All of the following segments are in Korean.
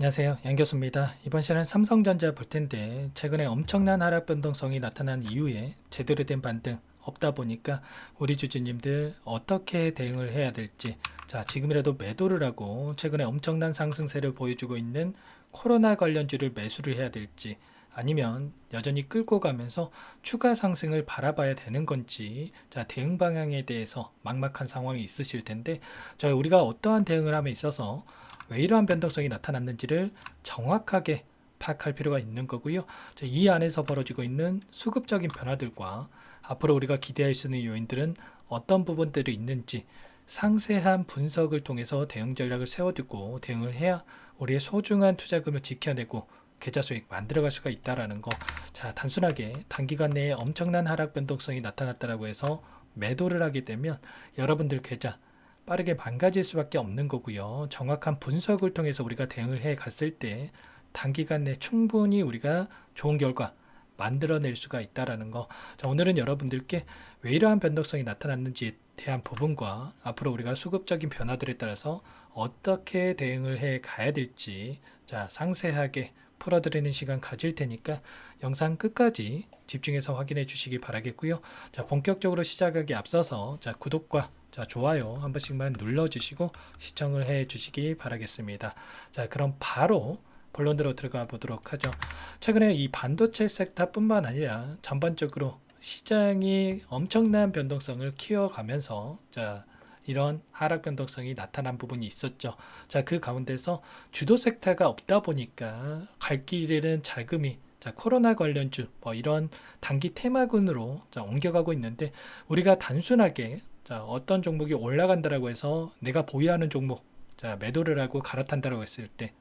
안녕하세요. 양 교수입니다. 이번 시간은 삼성전자 볼 텐데 최근에 엄청난 하락 변동성이 나타난 이후에 제대로 된 반등 없다 보니까 우리 주주님들 어떻게 대응을 해야 될지, 자, 지금이라도 매도를 하고 최근에 엄청난 상승세를 보여주고 있는 코로나 관련주를 매수를 해야 될지, 아니면 여전히 끌고 가면서 추가 상승을 바라봐야 되는 건지, 자, 대응 방향에 대해서 막막한 상황이 있으실 텐데, 우리가 어떠한 대응을 함에 있어서 왜 이러한 변동성이 나타났는지를 정확하게 파악할 필요가 있는 거고요. 이 안에서 벌어지고 있는 수급적인 변화들과 앞으로 우리가 기대할 수 있는 요인들은 어떤 부분들이 있는지 상세한 분석을 통해서 대응 전략을 세워두고 대응을 해야 우리의 소중한 투자금을 지켜내고 계좌 수익 만들어갈 수가 있다라는 거. 자, 단순하게 단기간 내에 엄청난 하락 변동성이 나타났다라고 해서 매도를 하게 되면 여러분들 계좌 빠르게 망가질 수밖에 없는 거고요. 정확한 분석을 통해서 우리가 대응을 해 갔을 때 단기간 내 충분히 우리가 좋은 결과 만들어낼 수가 있다라는 거. 자, 오늘은 여러분들께 왜 이러한 변동성이 나타났는지에 대한 부분과 앞으로 우리가 수급적인 변화들에 따라서 어떻게 대응을 해 가야 될지, 자, 상세하게 풀어드리는 시간 가질 테니까 영상 끝까지 집중해서 확인해 주시기 바라겠고요. 자, 본격적으로 시작하기 앞서서 구독과 좋아요 한 번씩만 눌러주시고 시청을 해 주시기 바라겠습니다. 자, 그럼 바로 본론으로 들어가 보도록 하죠. 최근에 이 반도체 섹터뿐만 아니라 전반적으로 시장이 엄청난 변동성을 키워가면서 이런 하락 변동성이 나타난 부분이 있었죠. 자, 그 가운데서 주도 섹터가 없다 보니까 갈 길에는 자금이 코로나 관련주 이런 단기 테마군으로 옮겨가고 있는데, 우리가 단순하게 어떤 종목이 올라간다라고 해서 내가 보유하는 종목 매도를 하고 갈아탄다라고 했을 때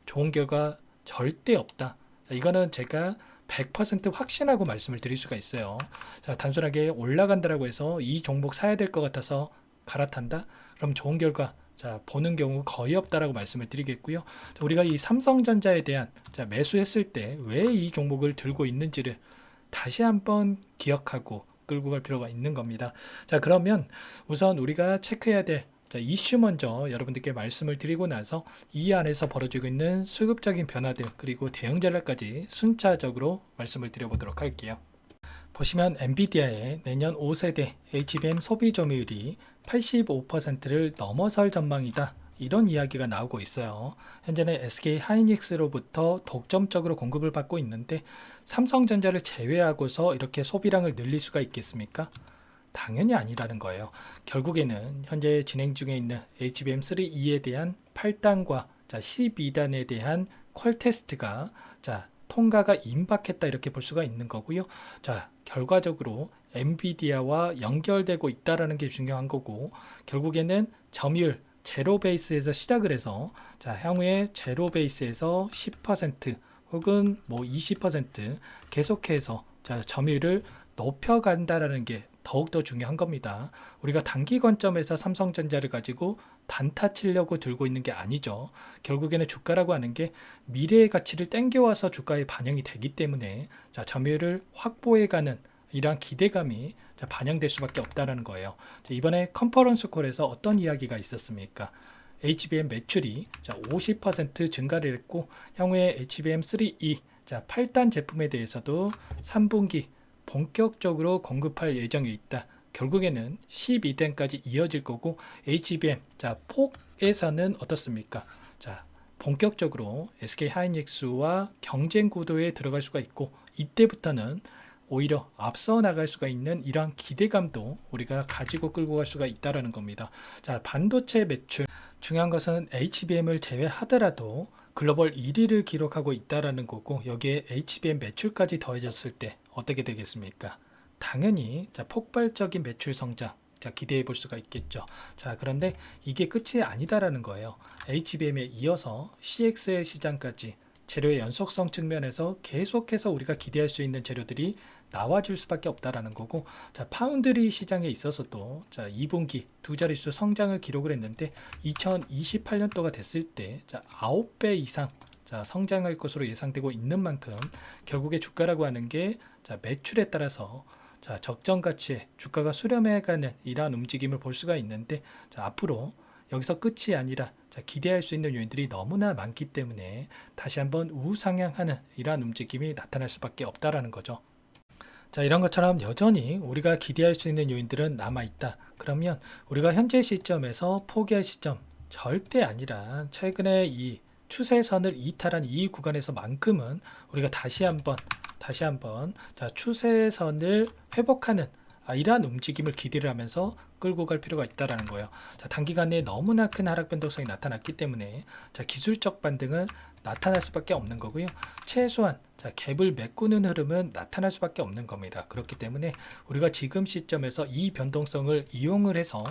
좋은 결과 절대 없다. 자, 이거는 제가 100% 확신하고 말씀을 드릴 수가 있어요. 자, 단순하게 올라간다라고 해서 이 종목 사야 될 것 같아서 갈아탄다? 그럼 좋은 결과 보는 경우 거의 없다라고 말씀을 드리겠고요. 자, 우리가 이 삼성전자에 대한 매수했을 때 왜 이 종목을 들고 있는지를 다시 한번 기억하고 끌고 갈 필요가 있는 겁니다. 자, 그러면 우선 우리가 체크해야 될 이슈 먼저 여러분들께 말씀을 드리고 나서 이 안에서 벌어지고 있는 수급적인 변화들 그리고 대응 전략까지 순차적으로 말씀을 드려보도록 할게요. 보시면 엔비디아의 내년 5세대 HBM 소비 점유율이 85%를 넘어설 전망이다. 이런 이야기가 나오고 있어요. 현재는 SK 하이닉스로부터 독점적으로 공급을 받고 있는데 삼성전자를 제외하고서 이렇게 소비량을 늘릴 수가 있겠습니까? 당연히 아니라는 거예요. 결국에는 현재 진행 중에 있는 HBM3E에 대한 8단과 12단에 대한 퀄 테스트가 통과가 임박했다 이렇게 볼 수가 있는 거고요. 자, 결과적으로 엔비디아와 연결되고 있다라는 게 중요한 거고, 결국에는 점유율 제로 베이스에서 시작을 해서 향후에 제로 베이스에서 10% 혹은 뭐 20% 계속해서 점유율을 높여간다라는 게 더욱더 중요한 겁니다. 우리가 단기 관점에서 삼성전자를 가지고 단타 치려고 들고 있는 게 아니죠. 결국에는 주가라고 하는 게 미래의 가치를 땡겨와서 주가에 반영이 되기 때문에 점유율을 확보해가는 이러한 기대감이 반영될 수밖에 없다는 거예요. 이번에 컨퍼런스 콜에서 어떤 이야기가 있었습니까? HBM 매출이 50% 증가를 했고 향후에 HBM3E 8단 제품에 대해서도 3분기 본격적으로 공급할 예정에 있다. 결국에는 12단까지 이어질 거고 HBM 폭에서는 어떻습니까? 본격적으로 SK 하이닉스와 경쟁 구도에 들어갈 수가 있고 이때부터는 오히려 앞서 나갈 수가 있는 이러한 기대감도 우리가 가지고 끌고 갈 수가 있다라는 겁니다. 반도체 매출 중요한 것은 HBM을 제외하더라도 글로벌 1위를 기록하고 있다라는 거고, 여기에 HBM 매출까지 더해졌을 때 어떻게 되겠습니까? 당연히 폭발적인 매출 성장 기대해 볼 수가 있겠죠. 그런데 이게 끝이 아니다라는 거예요. HBM에 이어서 CXL 시장까지 재료의 연속성 측면에서 계속해서 우리가 기대할 수 있는 재료들이 나와줄 수밖에 없다라는 거고, 파운드리 시장에 있어서도 2분기 두 자릿수 성장을 기록을 했는데 2028년도가 됐을 때 9배 이상 성장할 것으로 예상되고 있는 만큼 결국에 주가라고 하는 게 매출에 따라서 적정 가치에 주가가 수렴해가는 이러한 움직임을 볼 수가 있는데, 앞으로 여기서 끝이 아니라 기대할 수 있는 요인들이 너무나 많기 때문에 다시 한번 우상향하는 이러한 움직임이 나타날 수밖에 없다라는 거죠. 자, 이런 것처럼 여전히 우리가 기대할 수 있는 요인들은 남아있다. 그러면 우리가 현재 시점에서 포기할 시점 절대 아니라 최근에 이 추세선을 이탈한 이 구간에서만큼은 우리가 다시 한번 자, 추세선을 회복하는 이러한 움직임을 기대를 하면서 끌고 갈 필요가 있다라는 거예요. 자, 단기간 내에 너무나 큰 하락 변동성이 나타났기 때문에 자, 기술적 반등은 나타날 수밖에 없는 거고요. 최소한 자, 갭을 메꾸는 흐름은 나타날 수밖에 없는 겁니다. 그렇기 때문에 우리가 지금 시점에서 이 변동성을 이용을 해서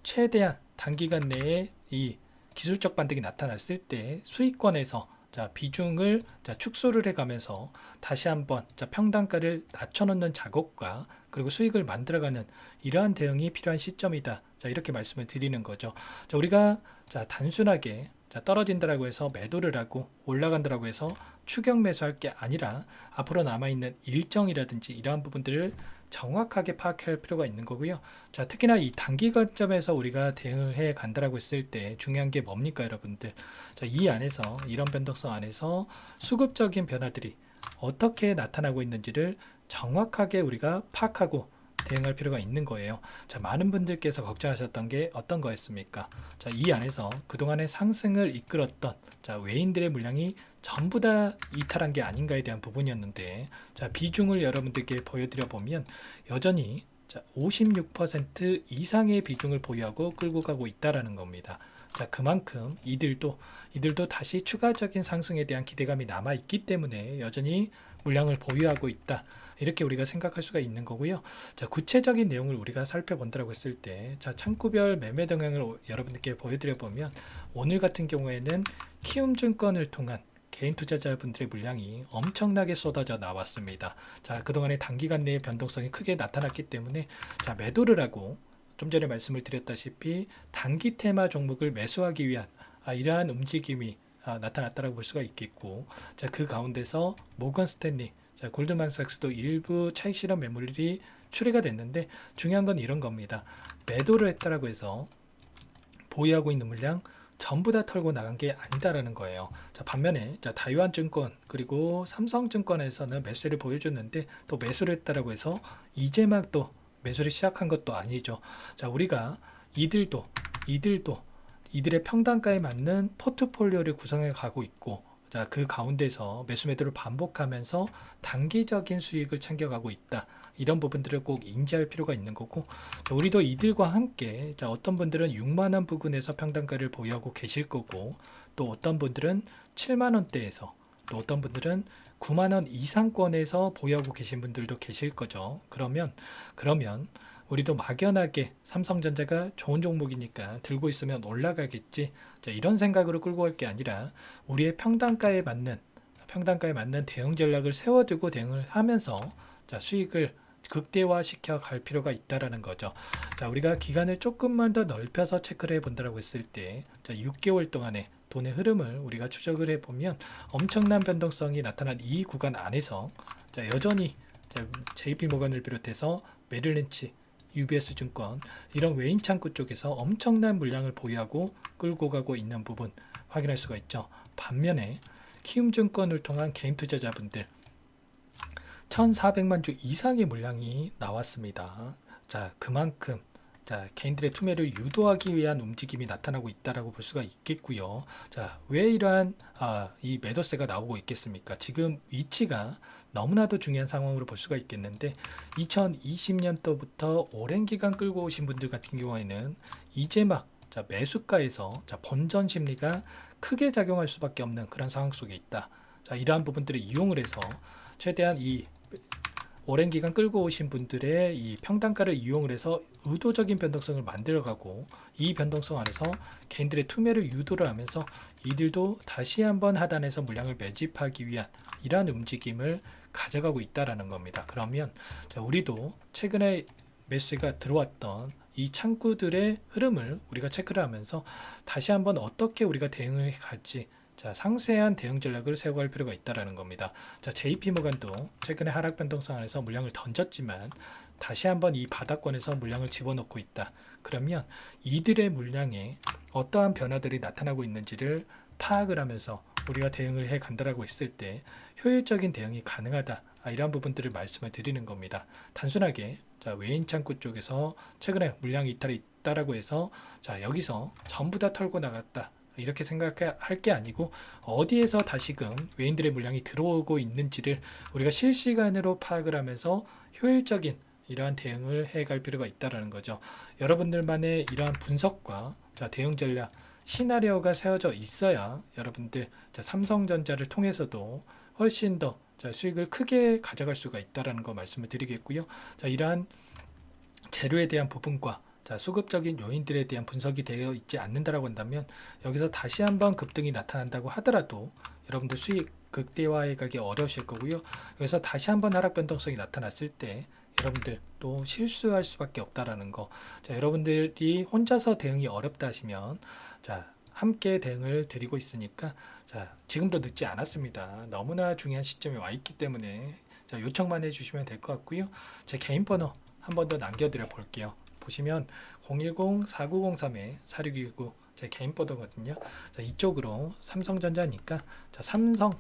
최대한 단기간 내에 이 기술적 반등이 나타났을 때 수익권에서 자, 비중을 자, 축소를 해가면서 다시 한번 자, 평단가를 낮춰놓는 작업과 그리고 수익을 만들어가는 이러한 대응이 필요한 시점이다. 자, 이렇게 말씀을 드리는 거죠. 자, 우리가 자, 단순하게 자, 떨어진다라고 해서 매도를 하고 올라간다라고 해서 추격 매수할 게 아니라 앞으로 남아있는 일정이라든지 이러한 부분들을 정확하게 파악할 필요가 있는 거고요. 자, 특히나 이 단기 관점에서 우리가 대응을 해 간다라고 했을 때 중요한 게 뭡니까, 여러분들? 자, 이 안에서 이런 변동성 안에서 수급적인 변화들이 어떻게 나타나고 있는지를 정확하게 우리가 파악하고 대응할 필요가 있는 거예요. 자, 많은 분들께서 걱정하셨던 게 어떤 거였습니까? 자, 이 안에서 그동안의 상승을 이끌었던 자, 외인들의 물량이 전부 다 이탈한 게 아닌가에 대한 부분이었는데 자, 비중을 여러분들께 보여드려 보면 여전히 자, 56% 이상의 비중을 보유하고 끌고 가고 있다라는 겁니다. 자, 그만큼 이들도 다시 추가적인 상승에 대한 기대감이 남아 있기 때문에 여전히 물량을 보유하고 있다. 이렇게 우리가 생각할 수가 있는 거고요. 자, 구체적인 내용을 우리가 살펴본다고 했을 때, 자, 창구별 매매 동향을 여러분들께 보여드려 보면 오늘 같은 경우에는 키움증권을 통한 개인 투자자분들의 물량이 엄청나게 쏟아져 나왔습니다. 자, 그동안의 단기간 내에 변동성이 크게 나타났기 때문에 자, 매도를 하고 좀 전에 말씀을 드렸다시피 단기 테마 종목을 매수하기 위한 이러한 움직임이 나타났다고 볼 수가 있겠고, 자, 그 가운데서 모건 스탠리, 자, 골드만삭스도 일부 차익 실현 매물이 출회가 됐는데 중요한 건 이런 겁니다. 매도를 했다라고 해서 보유하고 있는 물량 전부 다 털고 나간 게 아니다라는 거예요. 자, 반면에 자, 다이완증권 그리고 삼성증권에서는 매수를 보여줬는데 또 매수를 했다라고 해서 이제 막 또 매수를 시작한 것도 아니죠. 자, 우리가 이들의 평단가에 맞는 포트폴리오를 구성해 가고 있고, 자, 그 가운데서 매수 매도를 반복하면서 단기적인 수익을 챙겨가고 있다. 이런 부분들을 꼭 인지할 필요가 있는 거고, 자, 우리도 이들과 함께 자, 어떤 분들은 6만원 부근에서 평단가를 보유하고 계실 거고, 또 어떤 분들은 7만원대에서, 또 어떤 분들은 9만원 이상권에서 보유하고 계신 분들도 계실 거죠. 그러면 우리도 막연하게 삼성전자가 좋은 종목이니까 들고 있으면 올라가겠지, 자, 이런 생각으로 끌고 갈 게 아니라 우리의 평단가에 맞는 대응 전략을 세워두고 대응을 하면서 자, 수익을 극대화시켜 갈 필요가 있다라는 거죠. 자, 우리가 기간을 조금만 더 넓혀서 체크를 해본다고 했을 때 자, 6개월 동안의 돈의 흐름을 우리가 추적을 해보면 엄청난 변동성이 나타난 이 구간 안에서 자, 여전히 자, JP모건을 비롯해서 메릴린치, UBS 증권 이런 외인 창구 쪽에서 엄청난 물량을 보유하고 끌고 가고 있는 부분 확인할 수가 있죠. 반면에 키움증권을 통한 개인 투자자분들 1,400만 주 이상의 물량이 나왔습니다. 자, 그만큼 자, 개인들의 투매를 유도하기 위한 움직임이 나타나고 있다라고 볼 수가 있겠고요. 자, 왜 이러한 이 매도세가 나오고 있겠습니까? 지금 위치가 너무나도 중요한 상황으로 볼 수가 있겠는데 2020년도부터 오랜 기간 끌고 오신 분들 같은 경우에는 이제 막 자, 매수가에서 자, 본전 심리가 크게 작용할 수밖에 없는 그런 상황 속에 있다. 자, 이러한 부분들을 이용을 해서 최대한 이 오랜 기간 끌고 오신 분들의 이 평단가를 이용을 해서 의도적인 변동성을 만들어가고 이 변동성 안에서 개인들의 투매를 유도를 하면서 이들도 다시 한번 하단에서 물량을 매집하기 위한 이러한 움직임을 가져가고 있다라는 겁니다. 그러면 자, 우리도 최근에 매수가 들어왔던 이 창구들의 흐름을 우리가 체크를 하면서 다시 한번 어떻게 우리가 대응을 갈지 자, 상세한 대응 전략을 세워갈 필요가 있다라는 겁니다. 자, JP모건도 최근에 하락 변동성 안에서 물량을 던졌지만 다시 한번 이 바닥권에서 물량을 집어넣고 있다. 그러면 이들의 물량에 어떠한 변화들이 나타나고 있는지를 파악을 하면서 우리가 대응을 해 간다라고 했을 때 효율적인 대응이 가능하다. 이러한 부분들을 말씀을 드리는 겁니다. 단순하게 자, 외인 창구 쪽에서 최근에 물량 이탈이 있다라고 해서 자, 여기서 전부 다 털고 나갔다. 이렇게 생각할 게 아니고 어디에서 다시금 외인들의 물량이 들어오고 있는지를 우리가 실시간으로 파악을 하면서 효율적인 이러한 대응을 해갈 필요가 있다라는 거죠. 여러분들만의 이러한 분석과 자, 대응 전략 시나리오가 세워져 있어야 여러분들 자, 삼성전자를 통해서도 훨씬 더 자, 수익을 크게 가져갈 수가 있다라는 거 말씀을 드리겠고요. 자, 이러한 재료에 대한 부분과 자, 수급적인 요인들에 대한 분석이 되어 있지 않는다라고 한다면 여기서 다시 한번 급등이 나타난다고 하더라도 여러분들 수익 극대화해 가기 어려우실 거고요. 여기서 다시 한번 하락 변동성이 나타났을 때 여러분들 또 실수할 수밖에 없다라는 거. 자, 여러분들이 혼자서 대응이 어렵다 하시면 자, 함께 대응을 드리고 있으니까 자, 지금도 늦지 않았습니다. 너무나 중요한 시점에 와 있기 때문에 자, 요청만 해주시면 될 것 같고요. 제 개인 번호 한 번 더 남겨드려 볼게요. 보시면 010-4903-4619 제 개인 번호거든요. 자, 이쪽으로 삼성전자니까 자, 삼성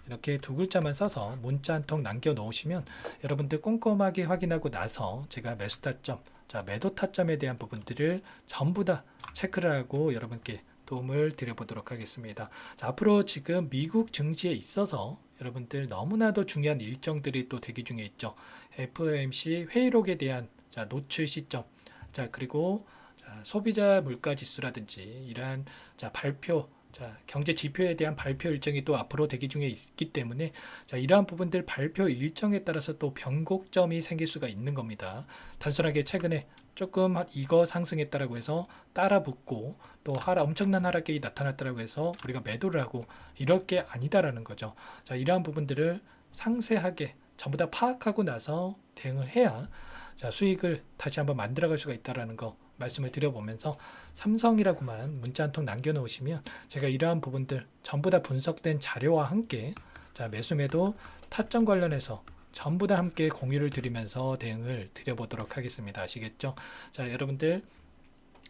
이렇게 두 글자만 써서 문자 한 통 남겨 놓으시면 여러분들 꼼꼼하게 확인하고 나서 제가 매수 타점, 자, 매도 타점에 대한 부분들을 전부 다 체크를 하고 여러분께 도움을 드려보도록 하겠습니다. 자, 앞으로 지금 미국 증시에 있어서 여러분들 너무나도 중요한 일정들이 또 대기 중에 있죠. FOMC 회의록에 대한 자, 노출 시점, 자, 그리고 자, 소비자 물가 지수라든지 이러한 자, 발표, 자, 경제 지표에 대한 발표 일정이 또 앞으로 대기 중에 있기 때문에 자, 이러한 부분들 발표 일정에 따라서 또 변곡점이 생길 수가 있는 겁니다. 단순하게 최근에 조금 이거 상승했다라고 해서 따라 붙고 또 엄청난 하락이 나타났다라고 해서 우리가 매도를 하고 이럴 게 아니다라는 거죠. 자, 이러한 부분들을 상세하게 전부 다 파악하고 나서 대응을 해야 자, 수익을 다시 한번 만들어갈 수가 있다라는 거 말씀을 드려보면서 삼성이라고만 문자 한 통 남겨놓으시면 제가 이러한 부분들 전부 다 분석된 자료와 함께 자, 매수 매도 타점 관련해서 전부 다 함께 공유를 드리면서 대응을 드려보도록 하겠습니다. 아시겠죠? 자, 여러분들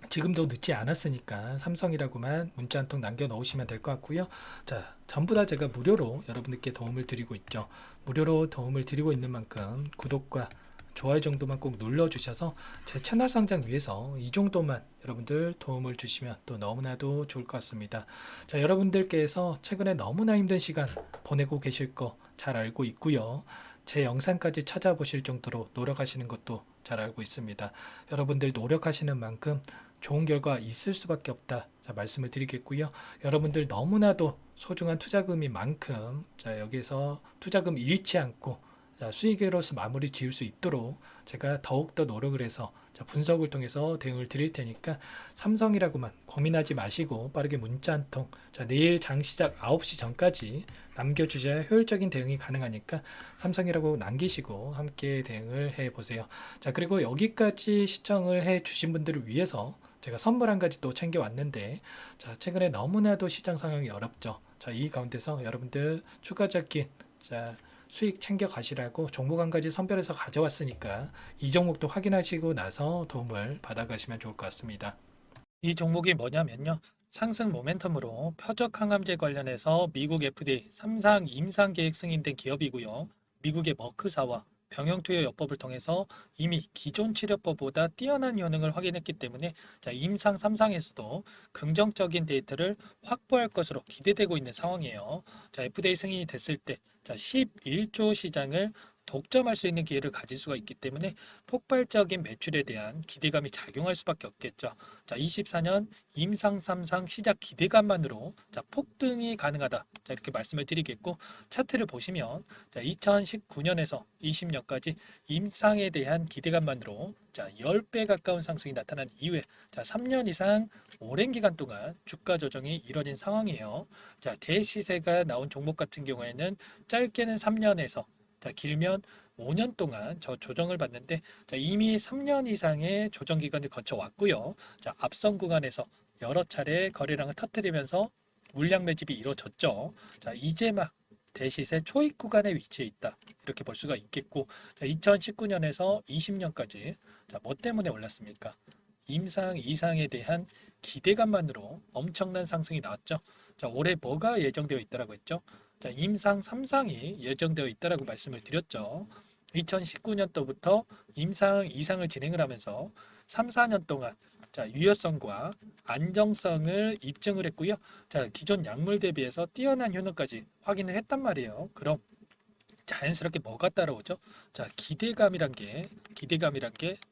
지금도 늦지 않았으니까 삼성이라고만 문자 한 통 남겨 놓으시면 될 것 같고요. 자, 전부 다 제가 무료로 여러분들께 도움을 드리고 있죠. 무료로 도움을 드리고 있는 만큼 구독과 좋아요 정도만 꼭 눌러주셔서 제 채널 성장 위해서 이 정도만 여러분들 도움을 주시면 또 너무나도 좋을 것 같습니다. 자, 여러분들께서 최근에 너무나 힘든 시간 보내고 계실 거 잘 알고 있고요. 제 영상까지 찾아보실 정도로 노력하시는 것도 잘 알고 있습니다. 여러분들 노력하시는 만큼 좋은 결과 있을 수밖에 없다. 자, 말씀을 드리겠고요. 여러분들 너무나도 소중한 투자금인 만큼 자, 여기서 투자금 잃지 않고 자, 수익으로서 마무리 지을 수 있도록 제가 더욱더 노력을 해서 자, 분석을 통해서 대응을 드릴 테니까 삼성이라고만 고민하지 마시고 빠르게 문자 한 통, 자, 내일 장 시작 9시 전까지 남겨주셔야 효율적인 대응이 가능하니까 삼성이라고 남기시고 함께 대응을 해보세요. 자, 그리고 여기까지 시청을 해 주신 분들을 위해서 제가 선물 한 가지 또 챙겨왔는데 자, 최근에 너무나도 시장 상황이 어렵죠. 자, 이 가운데서 여러분들 추가적인 자, 수익 챙겨 가시라고 종목 한 가지 선별해서 가져왔으니까 이 종목도 확인하시고 나서 도움을 받아가시면 좋을 것 같습니다. 이 종목이 뭐냐면요. 상승 모멘텀으로 표적 항암제 관련해서 미국 FDA 3상 임상 계획 승인된 기업이고요. 미국의 머크사와 병용투여요법을 통해서 이미 기존 치료법보다 뛰어난 효능을 확인했기 때문에 자, 임상 3상에서도 긍정적인 데이터를 확보할 것으로 기대되고 있는 상황이에요. 자, FDA 승인이 됐을 때 자, 11조 시장을 독점할 수 있는 기회를 가질 수가 있기 때문에 폭발적인 매출에 대한 기대감이 작용할 수밖에 없겠죠. 자, 24년 임상 3상 시작 기대감만으로 자, 폭등이 가능하다. 자, 이렇게 말씀을 드리겠고 차트를 보시면 자, 2019년에서 20년까지 임상에 대한 기대감만으로 자, 10배 가까운 상승이 나타난 이후에 자, 3년 이상 오랜 기간 동안 주가 조정이 이뤄진 상황이에요. 자, 대시세가 나온 종목 같은 경우에는 짧게는 3년에서 자, 길면 5년 동안 저 조정을 받는데 자, 이미 3년 이상의 조정 기간을 거쳐왔고요. 자, 앞선 구간에서 여러 차례 거래량을 터뜨리면서 물량 매집이 이루어졌죠. 자, 이제 막 대시세 초입 구간에 위치해 있다. 이렇게 볼 수가 있겠고 자, 2019년에서 20년까지 자, 뭐 때문에 올랐습니까? 임상, 이상에 대한 기대감만으로 엄청난 상승이 나왔죠. 자, 올해 뭐가 예정되어 있다라고 했죠? 자, 임상 3상이 예정되어 있다라고 말씀을 드렸죠. 2019년도부터 임상, 이상을 진행을 하면서 3, 4년 동안 자, 유효성과 안정성을 입증을 했고요. 자, 기존 약물 대비해서 뛰어난 효능까지 확인을 했단 말이에요. 그럼 자연스럽게 뭐가 따라오죠? 자, 기대감이란 게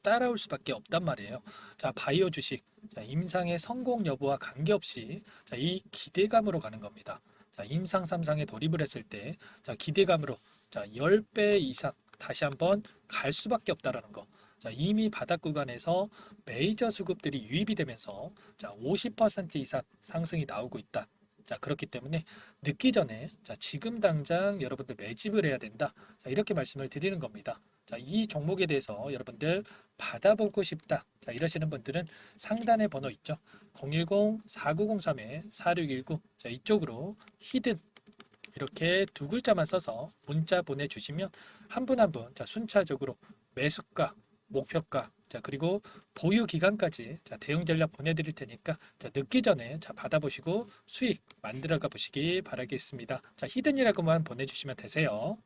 따라올 수밖에 없단 말이에요. 자, 바이오 주식, 자, 임상의 성공 여부와 관계없이 자, 이 기대감으로 가는 겁니다. 자, 임상 3상에 돌입을 했을 때, 자, 기대감으로 자, 10배 이상 다시 한번 갈 수밖에 없다라는 거. 자, 이미 바닥 구간에서 메이저 수급들이 유입이 되면서 자, 50% 이상 상승이 나오고 있다. 자, 그렇기 때문에 늦기 전에 자, 지금 당장 여러분들 매집을 해야 된다. 자, 이렇게 말씀을 드리는 겁니다. 자, 이 종목에 대해서 여러분들 받아보고 싶다. 자, 이러시는 분들은 상단에 번호 있죠. 010-4903-4619. 자, 이쪽으로 히든 이렇게 두 글자만 써서 문자 보내주시면 한 분 한 분 자, 순차적으로 매수가, 목표가, 자, 그리고 보유 기간까지 자, 대응 전략 보내드릴 테니까 자, 늦기 전에 자, 받아보시고 수익 만들어가 보시기 바라겠습니다. 자, 히든이라고만 보내주시면 되세요.